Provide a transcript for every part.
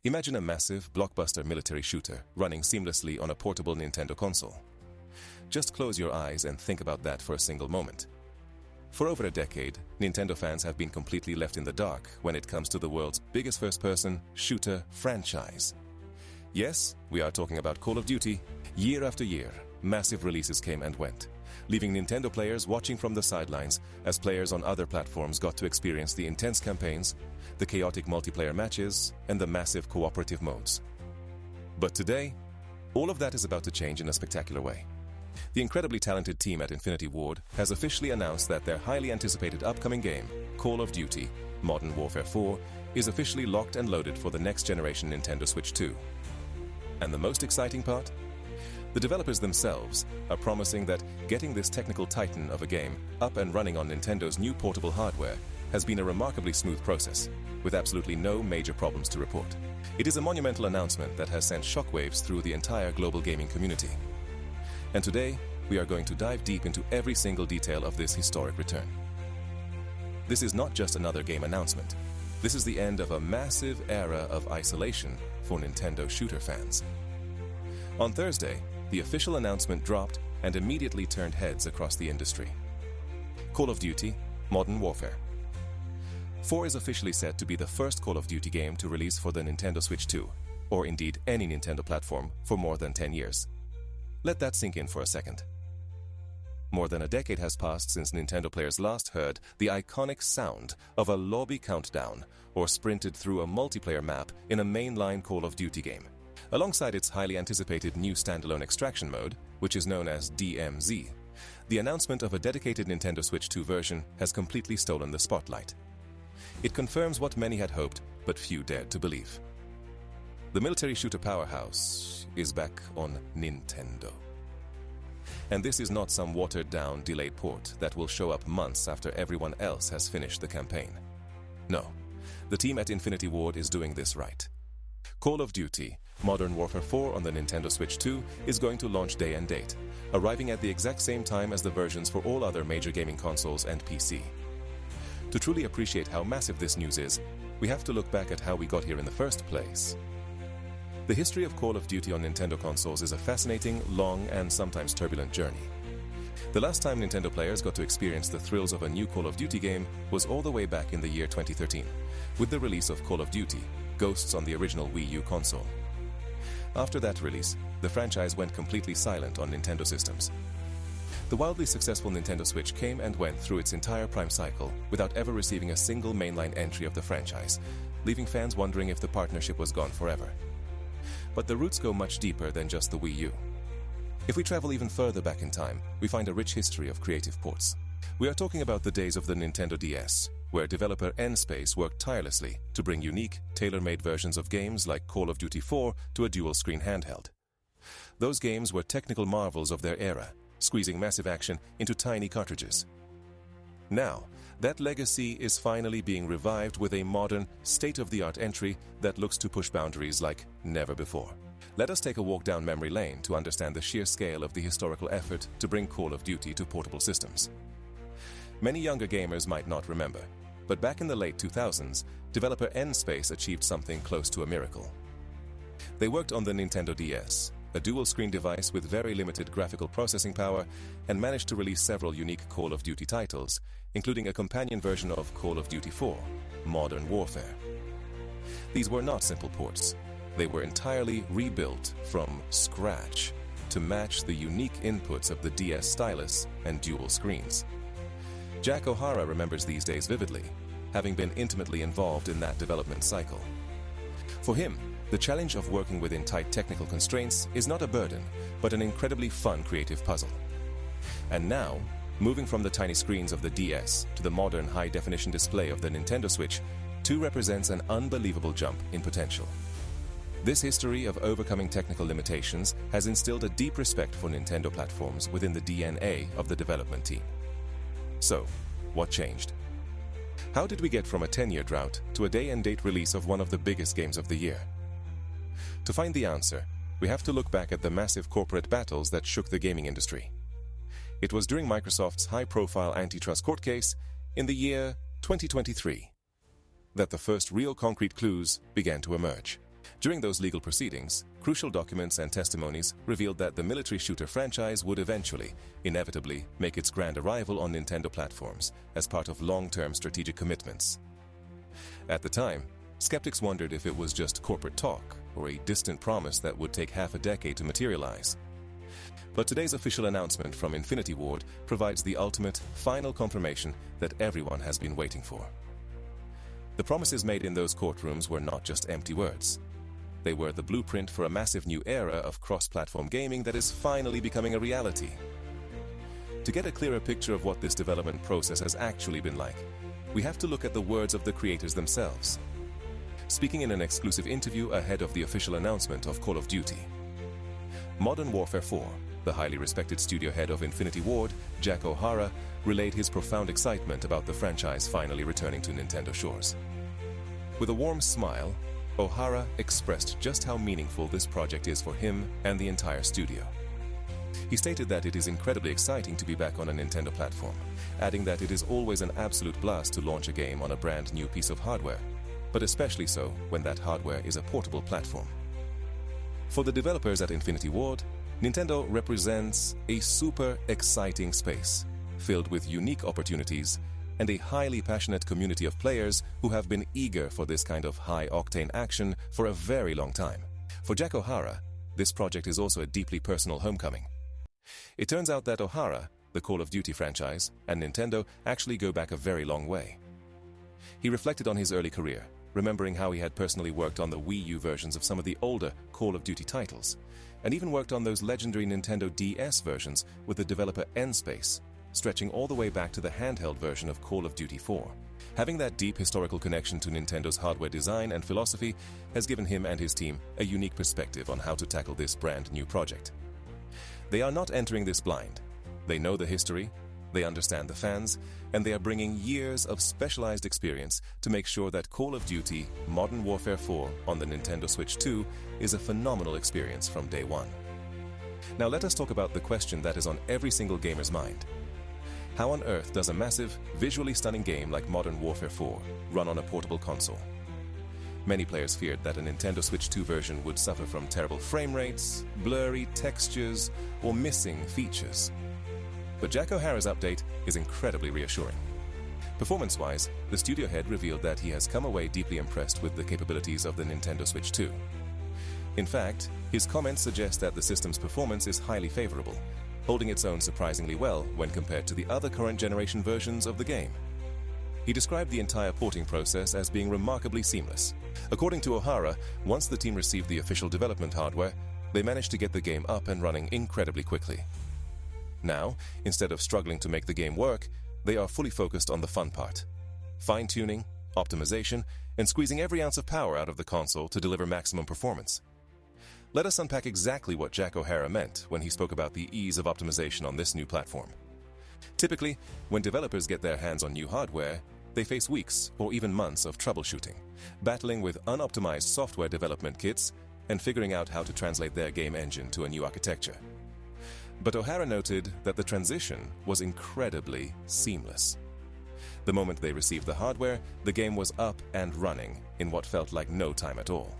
Imagine a massive, blockbuster military shooter running seamlessly on a portable Nintendo console. Just close your eyes and think about that for a single moment. For over a decade, Nintendo fans have been completely left in the dark when it comes to the world's biggest first-person shooter franchise. Yes, we are talking about Call of Duty. Year after year, massive releases came and went, leaving Nintendo players watching from the sidelines as players on other platforms got to experience the intense campaigns, the chaotic multiplayer matches, and the massive cooperative modes. But today, all of that is about to change in a spectacular way. The incredibly talented team at Infinity Ward has officially announced that their highly anticipated upcoming game, Call of Duty: Modern Warfare 4, is officially locked and loaded for the next generation Nintendo Switch 2. And the most exciting part? The developers themselves are promising that getting this technical titan of a game up and running on Nintendo's new portable hardware has been a remarkably smooth process, with absolutely no major problems to report. It is a monumental announcement that has sent shockwaves through the entire global gaming community. And today, we are going to dive deep into every single detail of this historic return. This is not just another game announcement. This is the end of a massive era of isolation for Nintendo shooter fans. On Thursday, the official announcement dropped and immediately turned heads across the industry. Call of Duty: Modern Warfare 4 is officially said to be the first Call of Duty game to release for the Nintendo Switch 2, or indeed any Nintendo platform, for more than 10 years. Let that sink in for a second. More than a decade has passed since Nintendo players last heard the iconic sound of a lobby countdown or sprinted through a multiplayer map in a mainline Call of Duty game. Alongside its highly anticipated new standalone extraction mode, which is known as DMZ, the announcement of a dedicated Nintendo Switch 2 version has completely stolen the spotlight. It confirms what many had hoped, but few dared to believe. The military shooter powerhouse is back on Nintendo. And this is not some watered-down, delayed port that will show up months after everyone else has finished the campaign. No, the team at Infinity Ward is doing this right. Call of Duty: Modern Warfare 4 on the Nintendo Switch 2 is going to launch day and date, arriving at the exact same time as the versions for all other major gaming consoles and PC. To truly appreciate how massive this news is, we have to look back at how we got here in the first place. The history of Call of Duty on Nintendo consoles is a fascinating, long, and sometimes turbulent journey. The last time Nintendo players got to experience the thrills of a new Call of Duty game was all the way back in the year 2013, with the release of Call of Duty: Ghosts on the original Wii U console. After that release, the franchise went completely silent on Nintendo systems. The wildly successful Nintendo Switch came and went through its entire prime cycle without ever receiving a single mainline entry of the franchise, leaving fans wondering if the partnership was gone forever. But the roots go much deeper than just the Wii U. If we travel even further back in time, we find a rich history of creative ports. We are talking about the days of the Nintendo DS, where developer N-Space worked tirelessly to bring unique, tailor-made versions of games like Call of Duty 4 to a dual-screen handheld. Those games were technical marvels of their era, squeezing massive action into tiny cartridges. Now, that legacy is finally being revived with a modern, state-of-the-art entry that looks to push boundaries like never before. Let us take a walk down memory lane to understand the sheer scale of the historical effort to bring Call of Duty to portable systems. Many younger gamers might not remember, but back in the late 2000s, developer N-Space achieved something close to a miracle. They worked on the Nintendo DS, a dual-screen device with very limited graphical processing power, and managed to release several unique Call of Duty titles, including a companion version of Call of Duty 4, Modern Warfare. These were not simple ports. They were entirely rebuilt from scratch to match the unique inputs of the DS stylus and dual screens. Jack O'Hara remembers these days vividly, having been intimately involved in that development cycle. For him, the challenge of working within tight technical constraints is not a burden, but an incredibly fun creative puzzle. And now, moving from the tiny screens of the DS to the modern high-definition display of the Nintendo Switch, 2 represents an unbelievable jump in potential. This history of overcoming technical limitations has instilled a deep respect for Nintendo platforms within the DNA of the development team. So, what changed? How did we get from a 10-year drought to a day-and-date release of one of the biggest games of the year? To find the answer, we have to look back at the massive corporate battles that shook the gaming industry. It was during Microsoft's high-profile antitrust court case in the year 2023 that the first real concrete clues began to emerge. During those legal proceedings, crucial documents and testimonies revealed that the military shooter franchise would eventually, inevitably, make its grand arrival on Nintendo platforms as part of long-term strategic commitments. At the time, skeptics wondered if it was just corporate talk or a distant promise that would take half a decade to materialize. But today's official announcement from Infinity Ward provides the ultimate, final confirmation that everyone has been waiting for. The promises made in those courtrooms were not just empty words. They were the blueprint for a massive new era of cross-platform gaming that is finally becoming a reality. To get a clearer picture of what this development process has actually been like, we have to look at the words of the creators themselves. Speaking in an exclusive interview ahead of the official announcement of Call of Duty, Modern Warfare 4, the highly respected studio head of Infinity Ward, Jack O'Hara, relayed his profound excitement about the franchise finally returning to Nintendo shores. With a warm smile, O'Hara expressed just how meaningful this project is for him and the entire studio. He stated that it is incredibly exciting to be back on a Nintendo platform, adding that it is always an absolute blast to launch a game on a brand new piece of hardware, but especially so when that hardware is a portable platform. For the developers at Infinity Ward, Nintendo represents a super exciting space, filled with unique opportunities and a highly passionate community of players who have been eager for this kind of high-octane action for a very long time. For Jack O'Hara, this project is also a deeply personal homecoming. It turns out that O'Hara, the Call of Duty franchise, and Nintendo actually go back a very long way. He reflected on his early career, remembering how he had personally worked on the Wii U versions of some of the older Call of Duty titles, and even worked on those legendary Nintendo DS versions with the developer N-Space, stretching all the way back to the handheld version of Call of Duty 4. Having that deep historical connection to Nintendo's hardware design and philosophy has given him and his team a unique perspective on how to tackle this brand new project. They are not entering this blind. They know the history, they understand the fans, and they are bringing years of specialized experience to make sure that Call of Duty Modern Warfare 4 on the Nintendo Switch 2 is a phenomenal experience from day one. Now let us talk about the question that is on every single gamer's mind. How on earth does a massive, visually stunning game like Modern Warfare 4 run on a portable console? Many players feared that a Nintendo Switch 2 version would suffer from terrible frame rates, blurry textures, or missing features. But Jack O'Hara's update is incredibly reassuring. Performance-wise, the studio head revealed that he has come away deeply impressed with the capabilities of the Nintendo Switch 2. In fact, his comments suggest that the system's performance is highly favorable, holding its own surprisingly well when compared to the other current generation versions of the game. He described the entire porting process as being remarkably seamless. According to O'Hara, once the team received the official development hardware, they managed to get the game up and running incredibly quickly. Now, instead of struggling to make the game work, they are fully focused on the fun part: fine-tuning, optimization, and squeezing every ounce of power out of the console to deliver maximum performance. Let us unpack exactly what Jack O'Hara meant when he spoke about the ease of optimization on this new platform. Typically, when developers get their hands on new hardware, they face weeks or even months of troubleshooting, battling with unoptimized software development kits and figuring out how to translate their game engine to a new architecture. But O'Hara noted that the transition was incredibly seamless. The moment they received the hardware, the game was up and running in what felt like no time at all.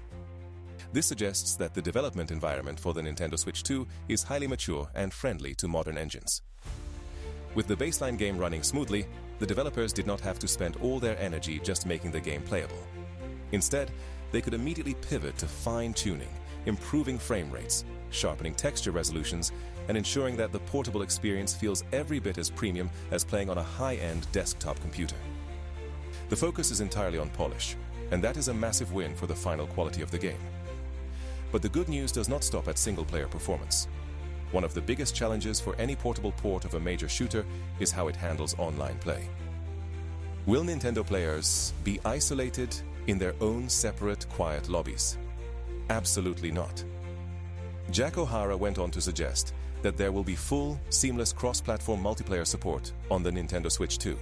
This suggests that the development environment for the Nintendo Switch 2 is highly mature and friendly to modern engines. With the baseline game running smoothly, the developers did not have to spend all their energy just making the game playable. Instead, they could immediately pivot to fine-tuning, improving frame rates, sharpening texture resolutions, and ensuring that the portable experience feels every bit as premium as playing on a high-end desktop computer. The focus is entirely on polish, and that is a massive win for the final quality of the game. But the good news does not stop at single-player performance. One of the biggest challenges for any portable port of a major shooter is how it handles online play. Will Nintendo players be isolated in their own separate, quiet lobbies? Absolutely not. Jack O'Hara went on to suggest that there will be full, seamless cross-platform multiplayer support on the Nintendo Switch 2.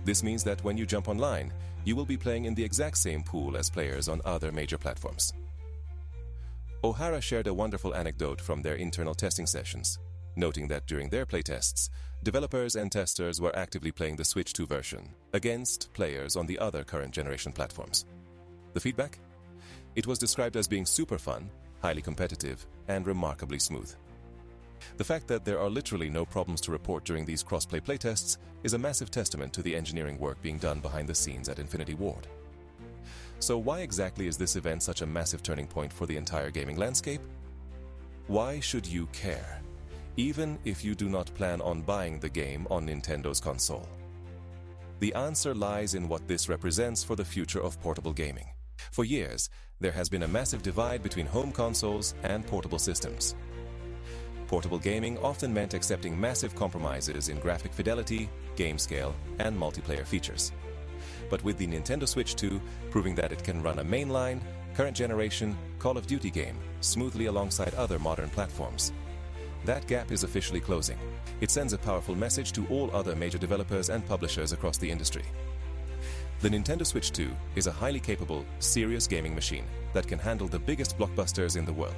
This means that when you jump online, you will be playing in the exact same pool as players on other major platforms. O'Hara shared a wonderful anecdote from their internal testing sessions, noting that during their playtests, developers and testers were actively playing the Switch 2 version against players on the other current generation platforms. The feedback? It was described as being super fun, highly competitive, and remarkably smooth. The fact that there are literally no problems to report during these crossplay playtests is a massive testament to the engineering work being done behind the scenes at Infinity Ward. So why exactly is this event such a massive turning point for the entire gaming landscape? Why should you care, even if you do not plan on buying the game on Nintendo's console? The answer lies in what this represents for the future of portable gaming. For years, there has been a massive divide between home consoles and portable systems. Portable gaming often meant accepting massive compromises in graphic fidelity, game scale, and multiplayer features. But with the Nintendo Switch 2 proving that it can run a mainline, current generation Call of Duty game smoothly alongside other modern platforms, that gap is officially closing. It sends a powerful message to all other major developers and publishers across the industry. The Nintendo Switch 2 is a highly capable, serious gaming machine that can handle the biggest blockbusters in the world.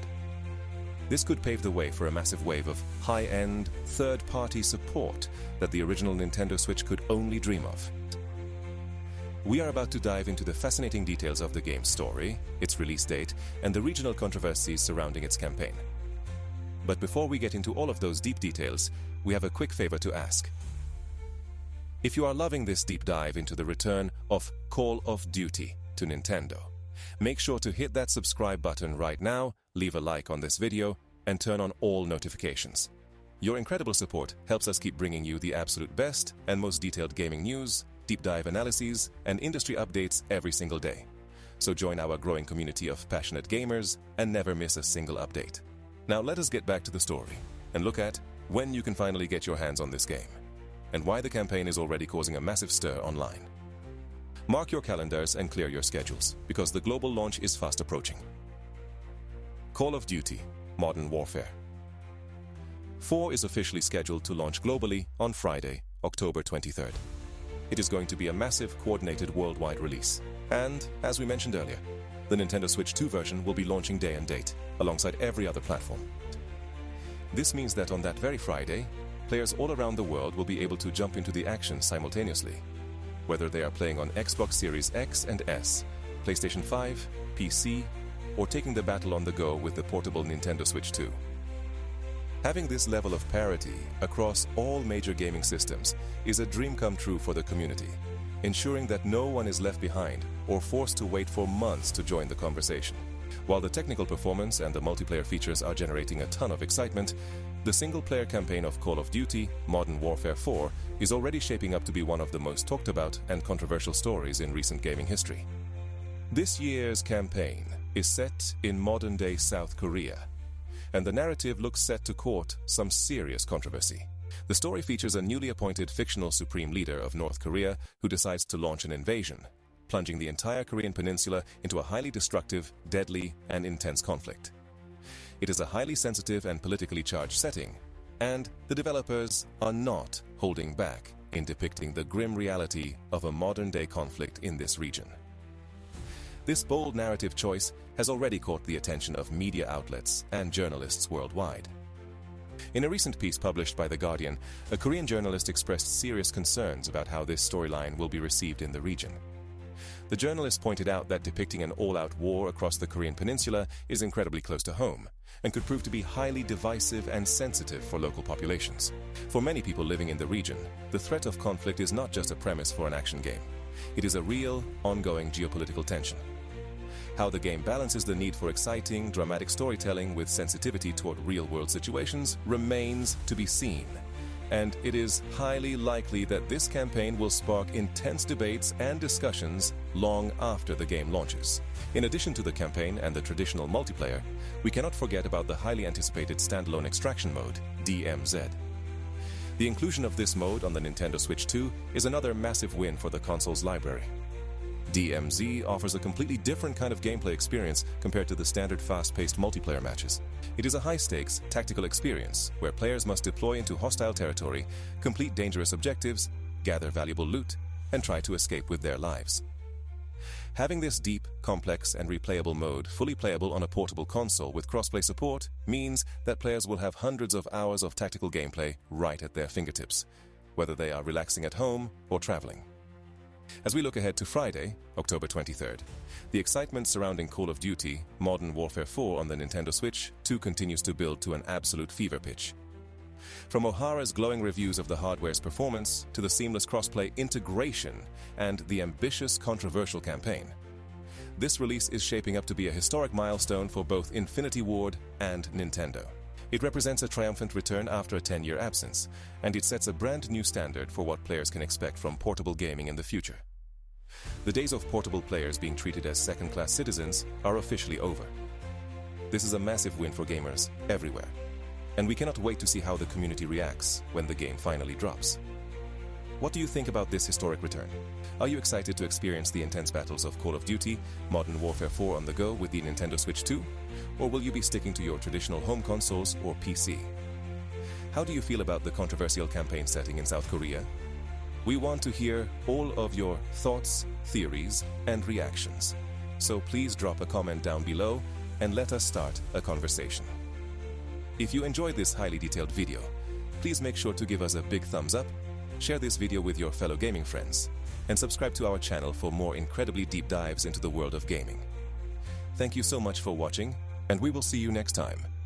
This could pave the way for a massive wave of high-end, third-party support that the original Nintendo Switch could only dream of. We are about to dive into the fascinating details of the game's story, its release date, and the regional controversies surrounding its campaign. But before we get into all of those deep details, we have a quick favor to ask. If you are loving this deep dive into the return of Call of Duty to Nintendo, make sure to hit that subscribe button right now, leave a like on this video, and turn on all notifications. Your incredible support helps us keep bringing you the absolute best and most detailed gaming news, deep dive analyses, and industry updates every single day. So join our growing community of passionate gamers and never miss a single update. Now let us get back to the story and look at when you can finally get your hands on this game, and why the campaign is already causing a massive stir online. Mark your calendars and clear your schedules, because the global launch is fast approaching. Call of Duty: Modern Warfare 4 is officially scheduled to launch globally on Friday, October 23rd. It is going to be a massive, coordinated worldwide release. And, as we mentioned earlier, the Nintendo Switch 2 version will be launching day and date, alongside every other platform. This means that on that very Friday, players all around the world will be able to jump into the action simultaneously, whether they are playing on Xbox Series X and S, PlayStation 5, PC, or taking the battle on the go with the portable Nintendo Switch 2. Having this level of parity across all major gaming systems is a dream come true for the community, ensuring that no one is left behind or forced to wait for months to join the conversation. While the technical performance and the multiplayer features are generating a ton of excitement, the single-player campaign of Call of Duty: Modern Warfare 4 is already shaping up to be one of the most talked about and controversial stories in recent gaming history. This year's campaign is set in modern-day South Korea, and the narrative looks set to court some serious controversy. The story features a newly appointed fictional supreme leader of North Korea who decides to launch an invasion, plunging the entire Korean peninsula into a highly destructive, deadly, and intense conflict. It is a highly sensitive and politically charged setting, and the developers are not holding back in depicting the grim reality of a modern-day conflict in this region. This bold narrative choice has already caught the attention of media outlets and journalists worldwide. In a recent piece published by The Guardian, a Korean journalist expressed serious concerns about how this storyline will be received in the region. The journalist pointed out that depicting an all-out war across the Korean peninsula is incredibly close to home and could prove to be highly divisive and sensitive for local populations. For many people living in the region, the threat of conflict is not just a premise for an action game. It is a real, ongoing geopolitical tension. How the game balances the need for exciting, dramatic storytelling with sensitivity toward real-world situations remains to be seen. And it is highly likely that this campaign will spark intense debates and discussions long after the game launches. In addition to the campaign and the traditional multiplayer, we cannot forget about the highly anticipated standalone extraction mode, DMZ. The inclusion of this mode on the Nintendo Switch 2 is another massive win for the console's library. DMZ offers a completely different kind of gameplay experience compared to the standard fast-paced multiplayer matches. It is a high-stakes, tactical experience where players must deploy into hostile territory, complete dangerous objectives, gather valuable loot, and try to escape with their lives. Having this deep, complex, and replayable mode fully playable on a portable console with crossplay support means that players will have hundreds of hours of tactical gameplay right at their fingertips, whether they are relaxing at home or traveling. As we look ahead to Friday, October 23rd, the excitement surrounding Call of Duty Modern Warfare 4 on the Nintendo Switch 2 continues to build to an absolute fever pitch. From O'Hara's glowing reviews of the hardware's performance to the seamless crossplay integration and the ambitious, controversial campaign, this release is shaping up to be a historic milestone for both Infinity Ward and Nintendo. It represents a triumphant return after a 10-year absence, and it sets a brand new standard for what players can expect from portable gaming in the future. The days of portable players being treated as second-class citizens are officially over. This is a massive win for gamers everywhere, and we cannot wait to see how the community reacts when the game finally drops. What do you think about this historic return? Are you excited to experience the intense battles of Call of Duty Modern Warfare 4 on the go with the Nintendo Switch 2? Or will you be sticking to your traditional home consoles or PC? How do you feel about the controversial campaign setting in South Korea? We want to hear all of your thoughts, theories, and reactions. So please drop a comment down below and let us start a conversation. If you enjoyed this highly detailed video, please make sure to give us a big thumbs up, share this video with your fellow gaming friends, and subscribe to our channel for more incredibly deep dives into the world of gaming. Thank you so much for watching, and we will see you next time.